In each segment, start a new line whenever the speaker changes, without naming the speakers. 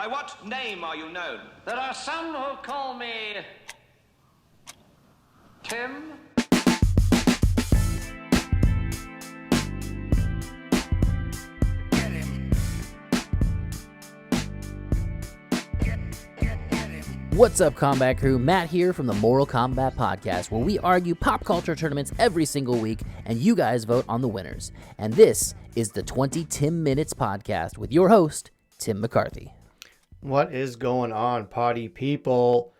By what name are you known?
There are some who call me Tim.
What's up, Combat Crew? Matt here from the Moral Combat Podcast, where we argue pop culture tournaments every single week, and you guys vote on the winners. And this is the 20 Tim Minutes Podcast with your host, Tim McCarthy.
What is going on, party people?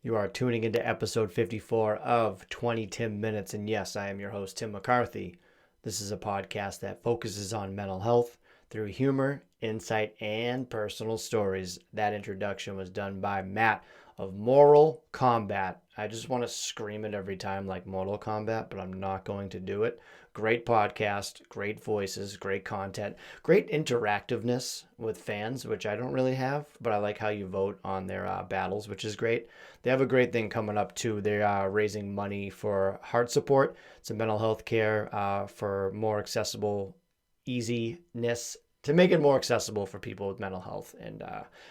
You are tuning into episode 54 of 20 Tim Minutes, and yes, I am your host, Tim McCarthy. This is a podcast that focuses on mental health through humor, insight, and personal stories. That introduction was done by Matt of Moral Combat. I just want to scream it every time like Mortal Kombat, but I'm not going to do it. Great podcast, great voices, great content, great interactiveness with fans, which I don't really have, but I like how you vote on their battles, which is great. They have a great thing coming up too. They are raising money for heart support. It's a mental health care for more accessible easiness, to make it more accessible for people with mental health, and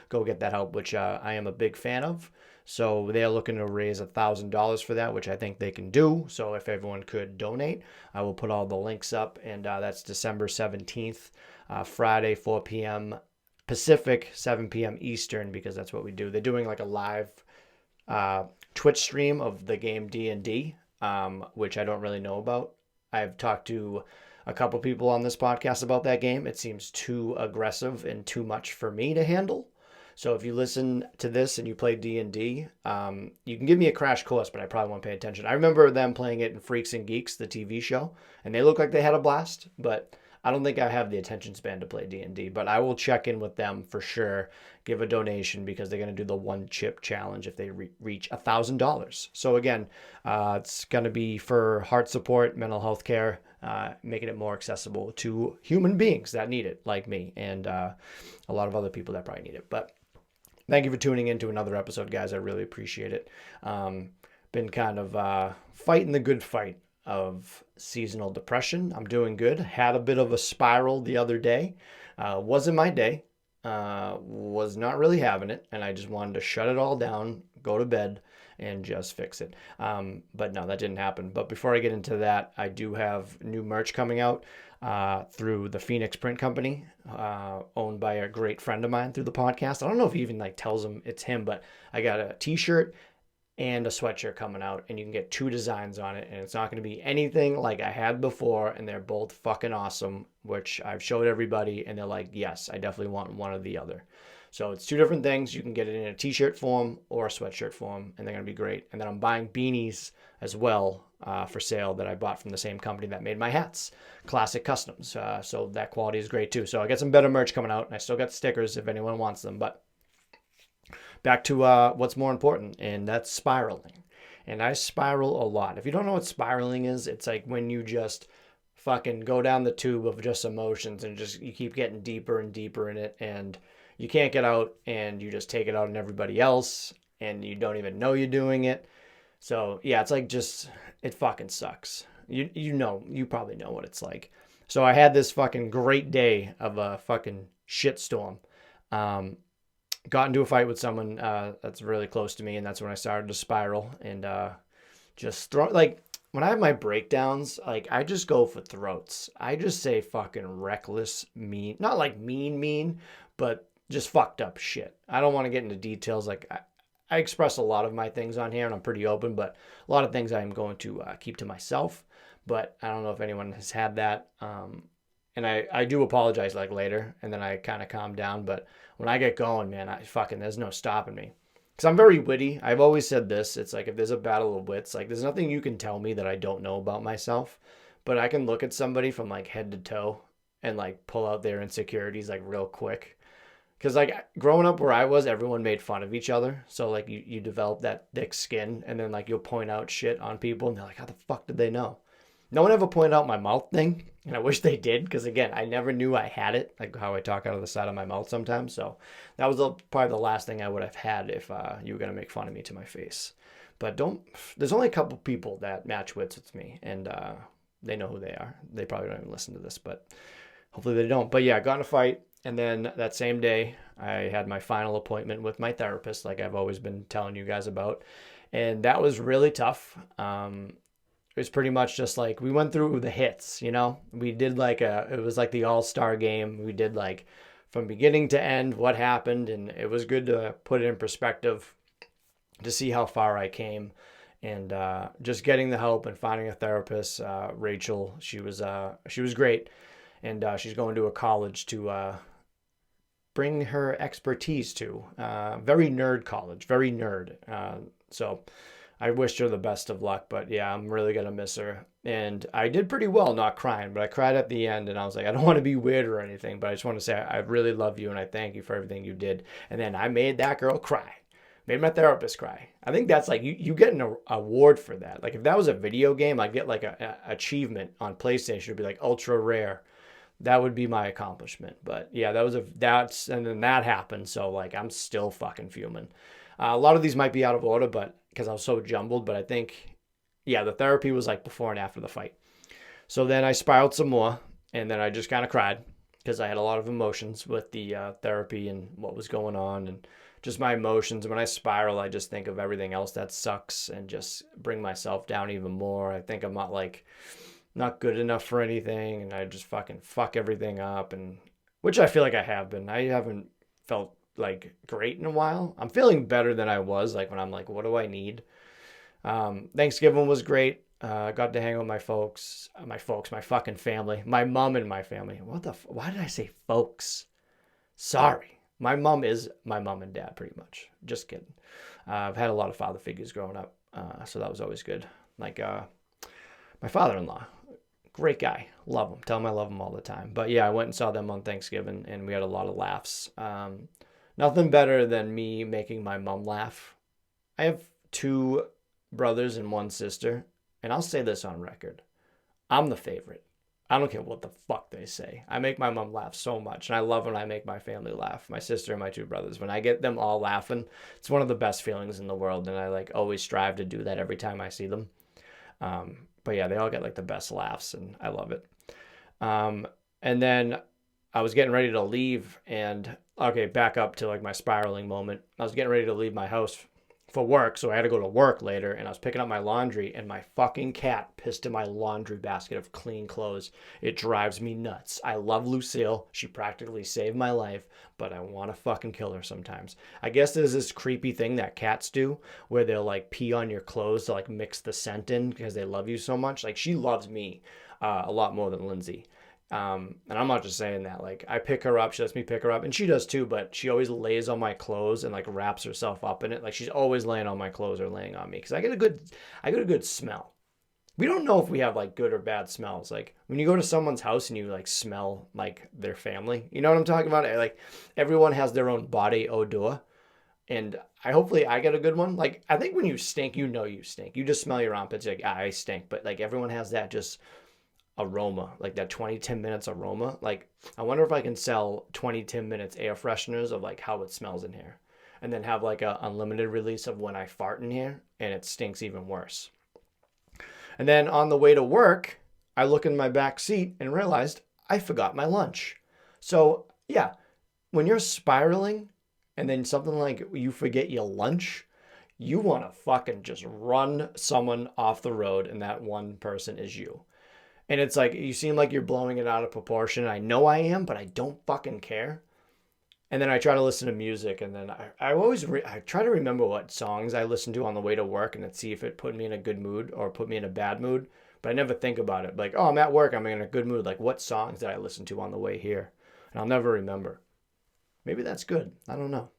go get that help, which I am a big fan of. So they're looking to raise $1,000 for that, which I think they can do. So if everyone could donate, I will put all the links up, and that's December 17th, Friday, 4 p.m. Pacific, 7 p.m. Eastern, because that's what we do. They're doing like a live Twitch stream of the game D&D, which I don't really know about. I've talked to a couple people on this podcast about that game. It seems too aggressive and too much for me to handle. So if you listen to this and you play D&D, you can give me a crash course, but I probably won't pay attention. I remember them playing it in Freaks and Geeks, the TV show, and they look like they had a blast, but I don't think I have the attention span to play D&D, but I will check in with them for sure, give a donation, because they're going to do the one chip challenge if they reach $1,000. So again, it's going to be for heart support, mental health care, making it more accessible to human beings that need it, like me, and a lot of other people that probably need it. But thank you for tuning in to another episode, guys. I really appreciate it. Been kind of fighting the good fight of seasonal depression. I'm doing good. Had a bit of a spiral the other day. Wasn't my day. Was not really having it, and I just wanted to shut it all down, go to bed, and just fix it. But no, that didn't happen. But before I get into that, I do have new merch coming out through the Phoenix Print Company, owned by a great friend of mine through the podcast. I don't know if he even tells him it's him, but I got a t-shirt and a sweatshirt coming out, and you can get 2 designs on it, and it's not going to be anything like I had before, and they're both fucking awesome, which I've showed everybody, and they're like, yes, I definitely want one or the other. So it's 2 different things. You can get it in a t-shirt form or a sweatshirt form, and they're going to be great. And then I'm buying beanies as well for sale that I bought from the same company that made my hats, Classic Customs. So that quality is great too. So I got some better merch coming out, and I still got stickers if anyone wants them. But back to what's more important, and that's spiraling. And I spiral a lot. If you don't know what spiraling is, it's like when you just fucking go down the tube of just emotions, and just you keep getting deeper and deeper in it, and you can't get out, and you just take it out on everybody else, and you don't even know you're doing it. So yeah, it's like just, it fucking sucks. You probably know what it's like. So I had this fucking great day of a fucking shitstorm. Got into a fight with someone that's really close to me, and that's when I started to spiral, and just throw, like, when I have my breakdowns, like, I just go for throats. I just say fucking reckless, mean, not like mean, but just fucked up shit. I don't want to get into details. Like, I express a lot of my things on here, and I'm pretty open, but a lot of things I'm going to keep to myself. But I don't know if anyone has had that. And I do apologize, like, later, and then I kind of calm down. But when I get going, man, there's no stopping me. Because I'm very witty. I've always said this. It's like, if there's a battle of wits, like, there's nothing you can tell me that I don't know about myself. But I can look at somebody from, like, head to toe and, like, pull out their insecurities, like, real quick. Because, like, growing up where I was, everyone made fun of each other. So, like, you develop that thick skin, and then, like, you'll point out shit on people, and they're like, how the fuck did they know? No one ever pointed out my mouth thing, and I wish they did, because, again, I never knew I had it, like how I talk out of the side of my mouth sometimes. So that was probably the last thing I would have had if you were going to make fun of me to my face. But there's only a couple people that match wits with me, and they know who they are. They probably don't even listen to this, but hopefully they don't. But yeah, got in a fight. And then that same day, I had my final appointment with my therapist, like I've always been telling you guys about. And that was really tough. It was pretty much just like we went through the hits, you know? We did it was like the all-star game. We did like from beginning to end what happened. And it was good to put it in perspective to see how far I came. And just getting the help and finding a therapist, Rachel, she was great. And she's going to a college to bring her expertise to. Very nerd college, very nerd. So I wished her the best of luck, but yeah, I'm really going to miss her. And I did pretty well not crying, but I cried at the end and I was like, I don't want to be weird or anything, but I just want to say I really love you and I thank you for everything you did. And then I made that girl cry. Made my therapist cry. I think that's like, you get an award for that. Like if that was a video game, I'd get like a achievement on PlayStation. It'd be like ultra rare. That would be my accomplishment. But yeah, and then that happened. So like, I'm still fucking fuming. A lot of these might be out of order, but because I was so jumbled, but I think, yeah, the therapy was like before and after the fight. So then I spiraled some more and then I just kind of cried because I had a lot of emotions with the therapy and what was going on and just my emotions. When I spiral, I just think of everything else that sucks and just bring myself down even more. I think I'm not good enough for anything and I just fucking fuck everything up, and which I feel like I have been. I haven't felt like great in a while. I'm feeling better than I was like when I'm like, what do I need? Thanksgiving was great. Got to hang with my fucking family, my mom and my family. Why did I say folks? Sorry. My mom is my mom and dad, pretty much. Just kidding. I've had a lot of father figures growing up, so that was always good. Like my father-in-law, great guy. Love him. Tell him I love him all the time. But yeah, I went and saw them on Thanksgiving, and we had a lot of laughs. Nothing better than me making my mom laugh. I have 2 brothers and 1 sister, and I'll say this on record. I'm the favorite. I don't care what the fuck they say. I make my mom laugh so much, and I love when I make my family laugh. My sister and my 2 brothers. When I get them all laughing, it's one of the best feelings in the world, and I like always strive to do that every time I see them. But yeah, they all get like the best laughs, and I love it. And then I was getting ready to leave, and okay, back up to like my spiraling moment. I was getting ready to leave my house for work, so I had to go to work later, and I was picking up my laundry, and my fucking cat pissed in my laundry basket of clean clothes. It drives me nuts. I love Lucille. She practically saved my life, but I want to fucking kill her sometimes. I guess there's this creepy thing that cats do where they'll like pee on your clothes to like mix the scent in because they love you so much. Like she loves me a lot more than Lindsay. And I'm not just saying that. Like I pick her up, she lets me pick her up, and she does too, but she always lays on my clothes and like wraps herself up in it. Like she's always laying on my clothes or laying on me because I get a good smell. We don't know if we have like good or bad smells. Like when you go to someone's house and you like smell like their family, you know what I'm talking about? Like everyone has their own body odor, and hopefully I get a good one. Like I think when you stink, you know you stink. You just smell your armpits, like I stink. But like everyone has that just aroma, like that 10 minutes aroma. Like I wonder if I can sell 10 minutes air fresheners of like how it smells in here, and then have like a unlimited release of when I fart in here and it stinks even worse. And then on the way to work, I look in my back seat and realized I forgot my lunch. So yeah, when you're spiraling and then something like you forget your lunch, you want to fucking just run someone off the road, and that one person is you. And it's like, you seem like you're blowing it out of proportion. I know I am, but I don't fucking care. And then I try to listen to music, and then I try to remember what songs I listen to on the way to work and see if it put me in a good mood or put me in a bad mood. But I never think about it. Like, oh, I'm at work, I'm in a good mood. Like, what songs did I listen to on the way here? And I'll never remember. Maybe that's good. I don't know.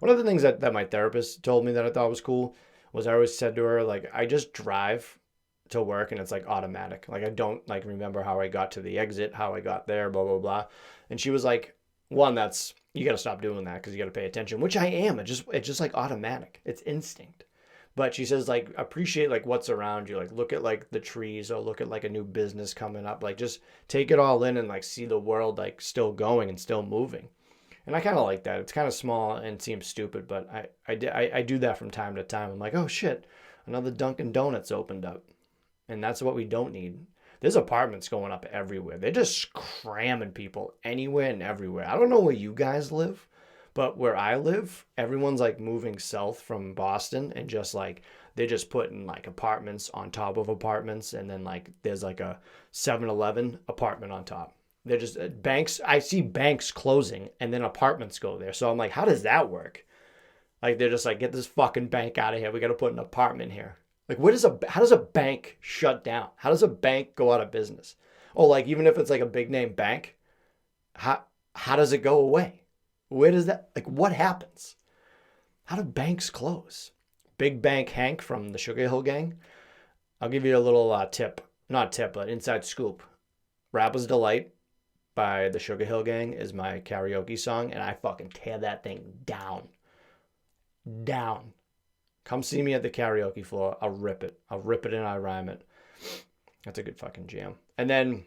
One of the things that my therapist told me that I thought was cool was I always said to her, like, I just drive to work and it's like automatic. Like I don't like remember how I got to the exit, how I got there, blah, blah, blah. And she was like, one, you got to stop doing that because you got to pay attention, which I am. It's just like automatic. It's instinct. But she says like, appreciate like what's around you. Like look at like the trees or look at like a new business coming up. Like just take it all in and like see the world like still going and still moving. And I kind of like that. It's kind of small and seems stupid, but I do that from time to time. I'm like, oh shit, another Dunkin' Donuts opened up. And that's what we don't need. There's apartments going up everywhere. They're just cramming people anywhere and everywhere. I don't know where you guys live, but where I live, everyone's like moving south from Boston and just like they're just putting like apartments on top of apartments, and then like there's like a 7-Eleven apartment on top. They're just banks. I see banks closing and then apartments go there. So I'm like, how does that work? Like they're just like, get this fucking bank out of here. We got to put an apartment here. Like how does a bank shut down? How does a bank go out of business? Oh, like even if it's like a big name bank, how does it go away? Where does that, like what happens? How do banks close? Big Bank Hank from the Sugar Hill Gang. I'll give you a little tip. Not tip, but inside scoop. Rapper's Delight by the Sugar Hill Gang is my karaoke song, and I fucking tear that thing down. Down. Come see me at the karaoke floor. I'll rip it. I'll rip it and I rhyme it. That's a good fucking jam. And then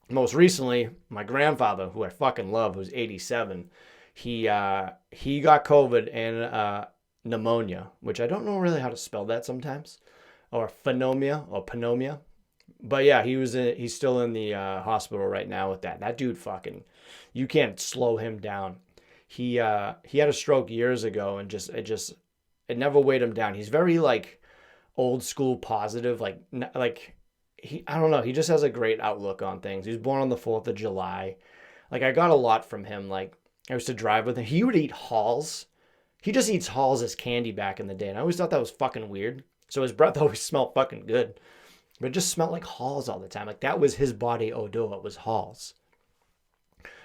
most recently, my grandfather, who I fucking love, who's 87, he got COVID and pneumonia, which I don't know really how to spell that sometimes, or pneumonia. But yeah, he's still in the hospital right now with that. That dude fucking, you can't slow him down. He had a stroke years ago and it never weighed him down. He's very like old school positive, I don't know. He just has a great outlook on things. He was born on the 4th of July. Like I got a lot from him. Like I used to drive with him. He would eat Halls. He just eats Halls as candy back in the day. And I always thought that was fucking weird. So his breath always smelled fucking good. But it just smelled like Halls all the time. Like that was his body odor. It was Halls.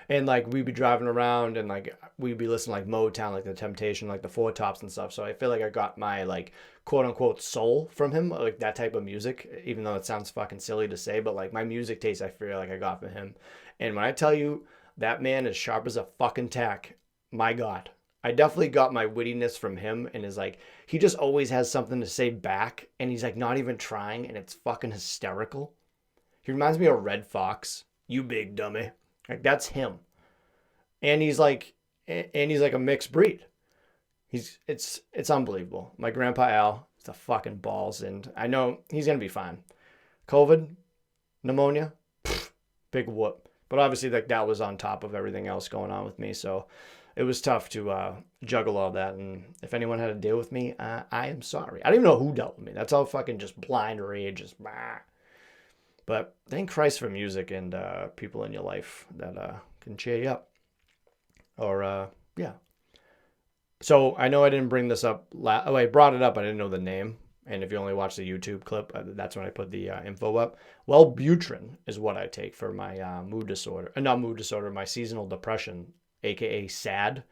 And like we'd be driving around and like we'd be listening to like Motown, like the Temptation, like the Four Tops and stuff. So I feel like I got my like quote unquote soul from him, like that type of music, even though it sounds fucking silly to say, but like my music taste I feel like I got from him. And when I tell you that man is sharp as a fucking tack, my God. I definitely got my wittiness from him, and is like, he just always has something to say back, and he's like not even trying, and it's fucking hysterical. He reminds me of Red Fox. You big dummy. Like that's him. And he's like a mixed breed. It's unbelievable. My grandpa Al, it's the fucking balls, and I know he's gonna be fine. COVID, pneumonia, big whoop. But obviously like that was on top of everything else going on with me, so it was tough to juggle all that. And if anyone had to deal with me, I am sorry. I don't even know who dealt with me. That's all fucking just blind rage, just bah. But thank Christ for music and people in your life that can cheer you up. Or, yeah. So I know I didn't bring this up. I brought it up. I didn't know the name. And if you only watch the YouTube clip, that's when I put the info up. Wellbutrin is what I take for my mood disorder. Not mood disorder, my seasonal depression, a.k.a. SAD,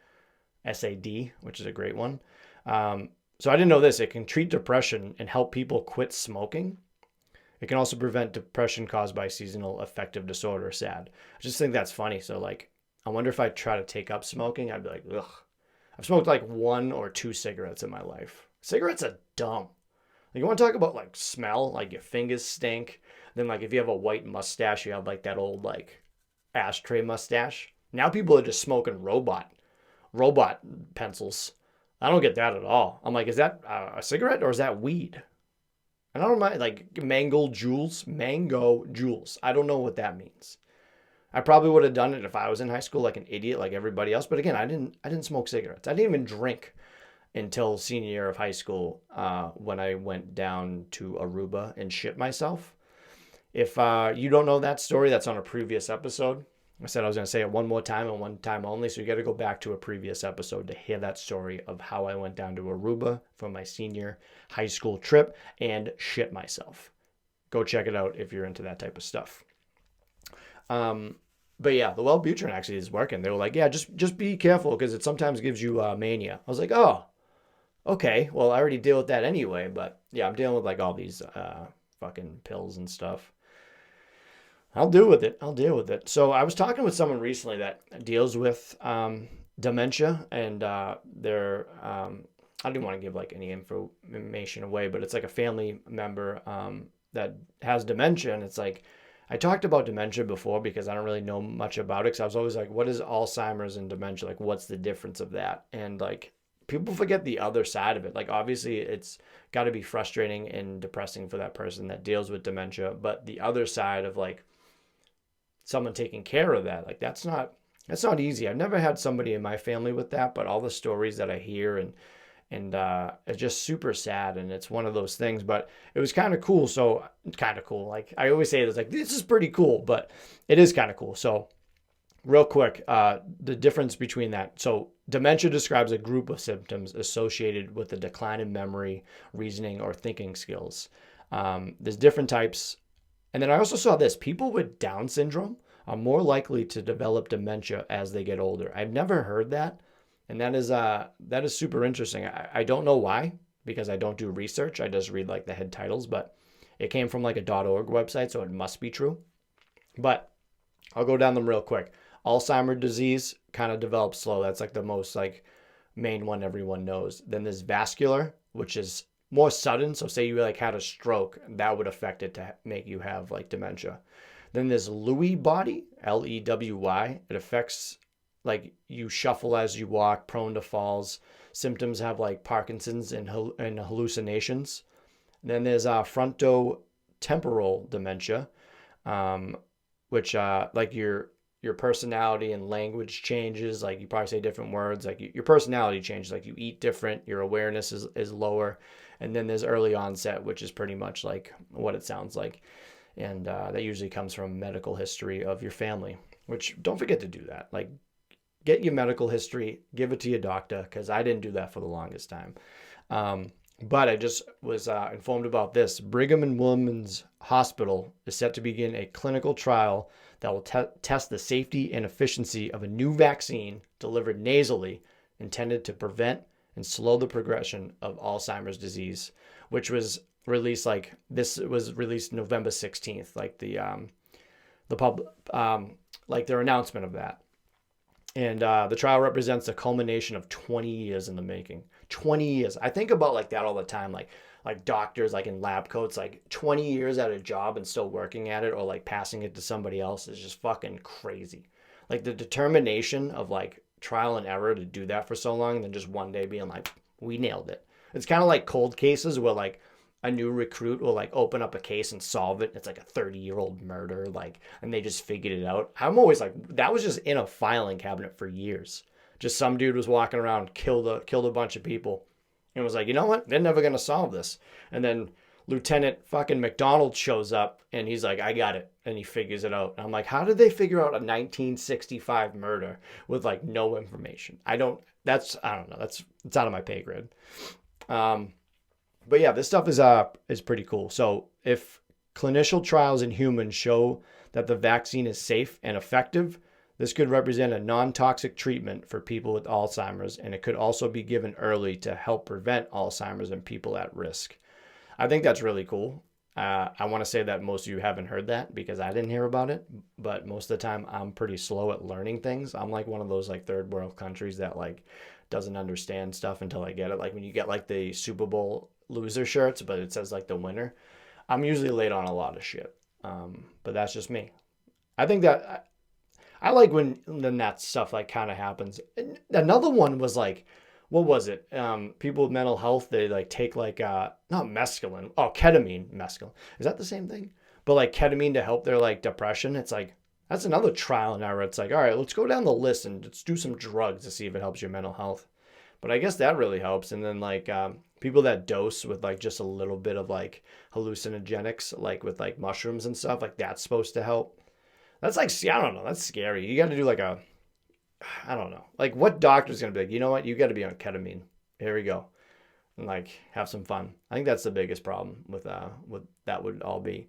S-A-D, which is a great one. So I didn't know this. It can treat depression and help people quit smoking. It can also prevent depression caused by seasonal affective disorder, SAD. I just think that's funny. So, like, I wonder if I try to take up smoking, I'd be like, ugh. I've smoked like 1 or 2 cigarettes in my life. Cigarettes are dumb. Like, you want to talk about, like, smell? Like, your fingers stink. Then, like, if you have a white mustache, you have, like, that old, like, ashtray mustache. Now people are just smoking robot pencils. I don't get that at all. I'm like, is that a cigarette or is that weed? And I don't mind, like, mango jewels. I don't know what that means. I probably would have done it if I was in high school like an idiot like everybody else. But again, I didn't smoke cigarettes. I didn't even drink until senior year of high school when I went down to Aruba and shit myself. If you don't know that story, that's on a previous episode. I said I was going to say it one more time and one time only, so you got to go back to a previous episode to hear that story of how I went down to Aruba for my senior high school trip and shit myself. Go check it out if you're into that type of stuff. But yeah, the Wellbutrin actually is working. They were like, yeah, just be careful because it sometimes gives you mania. I was like, oh, okay. Well, I already deal with that anyway, but yeah, I'm dealing with like all these fucking pills and stuff. I'll deal with it. So I was talking with someone recently that deals with dementia, and they're I didn't want to give like any information away, but it's like a family member that has dementia, and it's like I talked about dementia before because I don't really know much about it. Because I was always like, what is Alzheimer's and dementia? Like, what's the difference of that? And like people forget the other side of it. Like, obviously it's got to be frustrating and depressing for that person that deals with dementia, but the other side of like someone taking care of that, like that's not easy. I've never had somebody in my family with that, but all the stories that I hear and it's just super sad, and it's one of those things. But it was kind of cool. So kind of cool. Like I always say, it's like, this is pretty cool, but it is kind of cool. So real quick, the difference between that. So dementia describes a group of symptoms associated with a decline in memory, reasoning, or thinking skills. There's different types. And then I also saw this: people with Down syndrome are more likely to develop dementia as they get older. I've never heard that. And that is super interesting. I don't know why, because I don't do research. I just read like the head titles, but it came from like a .org website, so it must be true. But I'll go down them real quick. Alzheimer's disease kind of develops slow. That's like the most like main one everyone knows. Then there's vascular, which is more sudden. So say you like had a stroke, that would affect it to make you have like dementia. Then there's Lewy body, Lewy. It affects like you shuffle as you walk, prone to falls. Symptoms have like Parkinson's and hallucinations. And then there's frontotemporal dementia, which like your personality and language changes. Like you probably say different words. Like your personality changes. Like you eat different. Your awareness is lower. And then there's early onset, which is pretty much like what it sounds like. And that usually comes from medical history of your family, which don't forget to do that. Like, get your medical history, give it to your doctor, because I didn't do that for the longest time. But I just was informed about this. Brigham and Women's Hospital is set to begin a clinical trial that will test the safety and efficiency of a new vaccine delivered nasally, intended to prevent and slow the progression of Alzheimer's disease, which was released November 16th, like like their announcement of that. And the trial represents the culmination of 20 years in the making. 20 years. I think about like that all the time. Like doctors, like in lab coats, like 20 years at a job and still working at it, or like passing it to somebody else, is just fucking crazy. Like the determination of like trial and error to do that for so long, and then just one day being like, we nailed it. It's kind of like cold cases where like a new recruit will like open up a case and solve it. It's like a 30-year-old murder, like, and they just figured it out. I'm always like, that was just in a filing cabinet for years. Just some dude was walking around, killed a bunch of people, and was like, you know what? They're never gonna solve this. And then Lieutenant fucking McDonald shows up, and he's like, I got it, and he figures it out. And I'm like, how did they figure out a 1965 murder with like no information? I don't know. It's out of my pay grade. But yeah, this stuff is pretty cool. So if clinical trials in humans show that the vaccine is safe and effective, this could represent a non-toxic treatment for people with Alzheimer's, and it could also be given early to help prevent Alzheimer's in people at risk. I think that's really cool. I want to say that most of you haven't heard that because I didn't hear about it, but most of the time I'm pretty slow at learning things. I'm like one of those like third world countries that like doesn't understand stuff until I get it. Like when you get like the Super Bowl loser shirts, but it says like the winner. I'm usually late on a lot of shit. But that's just me. I think that I like when that stuff like kind of happens. Another one was like, what was it? People with mental health, they like take like not mescaline. Oh, ketamine, mescaline. Is that the same thing? But like ketamine to help their like depression. It's like, that's another trial and error. It's like, all right, let's go down the list and let's do some drugs to see if it helps your mental health. But I guess that really helps. And then like people that dose with like just a little bit of like hallucinogenics, like with like mushrooms and stuff, like that's supposed to help. That's like, I don't know. That's scary. You got to do like I don't know. Like what doctor's going to be like, you know what? You got to be on ketamine. Here we go. And like have some fun. I think that's the biggest problem with that would all be.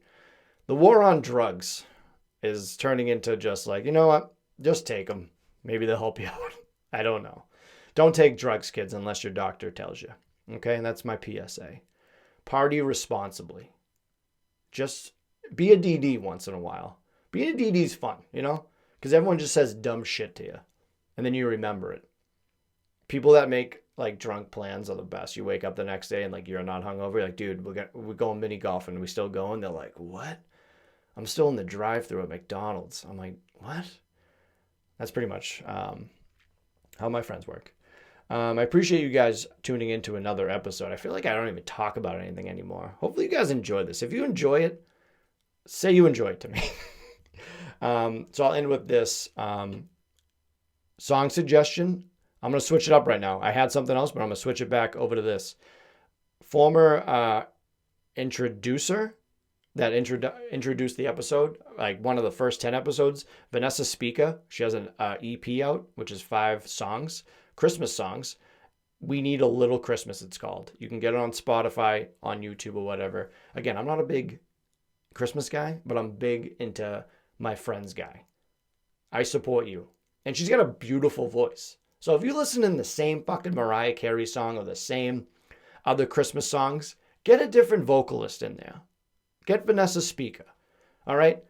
The war on drugs is turning into just like, you know what? Just take them. Maybe they'll help you out. I don't know. Don't take drugs, kids, unless your doctor tells you. Okay? And that's my PSA. Party responsibly. Just be a DD once in a while. Being a DD is fun, you know? Because everyone just says dumb shit to you. And then you remember it. People that make like drunk plans are the best. You wake up the next day and like you're not hungover. You're like, dude, we're going mini golfing. Are we still going? They're like, what? I'm still in the drive-thru at McDonald's. I'm like, what? That's pretty much how my friends work. I appreciate you guys tuning into another episode. I feel like I don't even talk about anything anymore. Hopefully you guys enjoy this. If you enjoy it, say you enjoy it to me. So I'll end with this song suggestion. I'm going to switch it up right now. I had something else, but I'm going to switch it back over to this. Former introducer that introduced the episode, like one of the first 10 episodes, Vanessa Spica. She has an EP out, which is 5 songs, Christmas songs. We Need a Little Christmas, it's called. You can get it on Spotify, on YouTube, or whatever. Again, I'm not a big Christmas guy, but I'm big into my friends guy. I support you. And she's got a beautiful voice. So if you listen in the same fucking Mariah Carey song or the same other Christmas songs, get a different vocalist in there. Get Vanessa Spica. All right?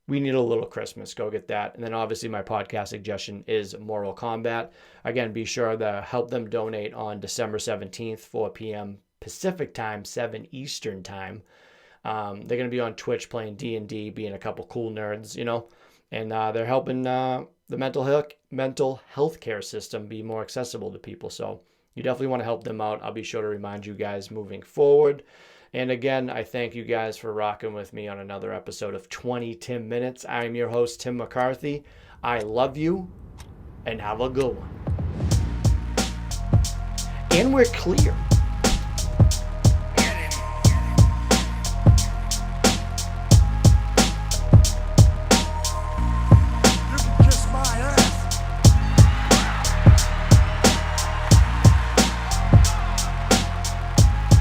We Need a Little Christmas. Go get that. And then obviously my podcast suggestion is Mortal Kombat. Again, be sure to help them donate on December 17th, 4 p.m. Pacific time, 7 Eastern time. They're going to be on Twitch playing D&D, being a couple cool nerds, you know. And they're helping the mental health care system be more accessible to people. So you definitely want to help them out. I'll be sure to remind you guys moving forward. And again, I thank you guys for rocking with me on another episode of 20 Tim Minutes. I'm your host, Tim McCarthy. I love you, and have a good one. And we're clear.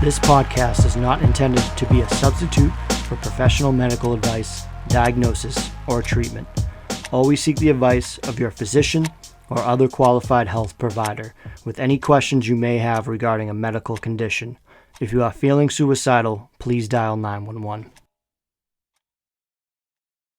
This podcast is not intended to be a substitute for professional medical advice, diagnosis, or treatment. Always seek the advice of your physician or other qualified health provider with any questions you may have regarding a medical condition. If you are feeling suicidal, please dial 911.